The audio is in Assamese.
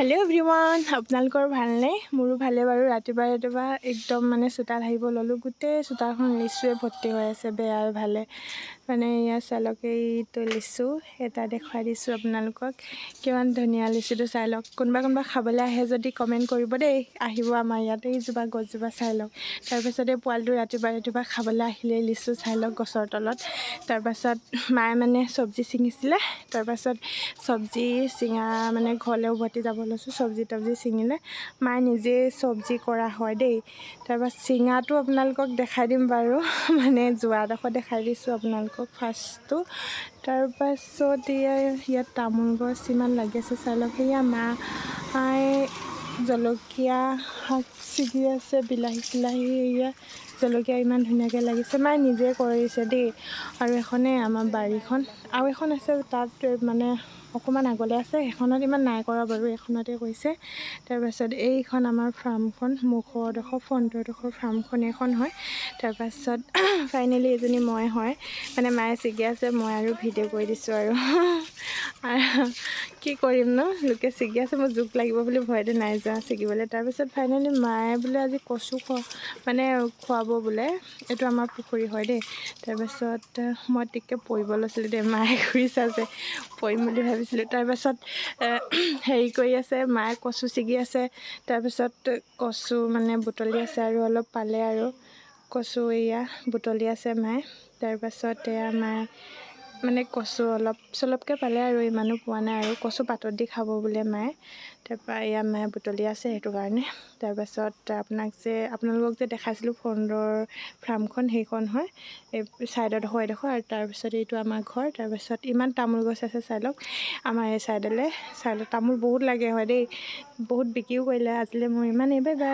हेलो एवरीवन আপোনালোকৰ ভালনে মোৰো ভালে বাৰু ৰাতিপুৱা একদম মানে চোতাল হাৰিব ললো গোটেই চোতালখন লিচুৱে ভৰ্তি হৈ আছে বেয়াই ভালে মানে ইয়া চালকে এইটো লিচু এটা দেখুৱাই দিছোঁ আপোনালোকক কিমান ধুনীয়া লিচুটো চাই লওক কোনোবা খাবলৈ আহে যদি কমেণ্ট কৰিব দেই আহিব আমাৰ ইয়াতে এইজোপা গছজোপা চাই লওক তাৰপিছতে পোৱালিটো ৰাতিপুৱা খাবলৈ আহিলে লিচু চাই লওক গছৰ তলত তাৰপাছত মায়ে মানে চব্জি ছিঙিছিলে তাৰপাছত চব্জি ছিঙা মানে ঘৰলৈ উভতি যাব লৈছোঁ চব্জি ছিঙিলে মায়ে নিজে চব্জি কৰা হয় দেই তাৰপাছত ছিঙাটো আপোনালোকক দেখাই দিম বাৰু মানে যোৱাডোখৰ দেখাই দিছোঁ আপোনালোকক ফাৰ্ষ্টটো তাৰপাছত ইয়াত তামোল গছ ইমান লাগি আছে চাই লওক সেয়া মায়ে জলকীয়া শাক ছিগি আছে বিলাহী চিলাহী এয়া জলকীয়া ইমান ধুনীয়াকৈ লাগিছে মায়ে নিজে কৰিছে দেই আৰু এখনে আমাৰ বাৰীখন আৰু এখন আছে তাত মানে অকণমান আগলৈ আছে সেইখনত ইমান নাই কৰা বাৰু এখনতে কৈছে তাৰপাছত এইখন আমাৰ ফাৰ্মখন মুখৰডোখৰ ফ্ৰণ্টৰডোখৰ ফাৰ্মখন এখন হয় তাৰপাছত ফাইনেলি এজনী মই হয় মানে মায়ে ছিগি আছে মই আৰু ভিডিঅ' কৰি দিছোঁ আৰু কি কৰিম ন লোকে ছিগি আছে মোৰ জোক লাগিব বুলি ভয়তে নাই যোৱা ছিগিবলৈ তাৰপিছত ফাইনেলি মায়ে বোলে আজি কচু মানে খুৱাব বোলে এইটো আমাৰ পুখুৰী হয় দেই তাৰপাছত মই টিককৈ পৰিব লৈছিলোঁ দেই মায়ে ঘূৰি চাইছে পৰিম বুলি ভাবিছিলোঁ তাৰপাছত হেৰি কৰি আছে মায়ে কচু ছিগি আছে তাৰপিছত কচু মানে বুটলি আছে আৰু অলপ পালে আৰু কচু এয়া বুটলি আছে মায়ে তাৰপাছত এয়া মায়ে মানে কচু অলপ চলপকৈ পালে আৰু ইমানো পোৱা নাই আৰু কচু পাতত দি খাব বোলে মায়ে তাৰপৰা এয়া মায়ে বুটলি আছে সেইটো কাৰণে তাৰপাছত আপোনালোকক যে দেখাইছিলোঁ ফ্ৰণ্টৰ ফাৰ্মখন সেইখন হয় এই ছাইডত হয় এডোখৰ আৰু তাৰপিছত এইটো আমাৰ ঘৰ তাৰপিছত ইমান তামোল গছ আছে চাই লওক আমাৰ এই ছাইডত তামোল বহুত লাগে হয় দেই বহুত বিক্ৰীও কৰিলে আজিলৈ মোৰ ইমানেই বাই বাই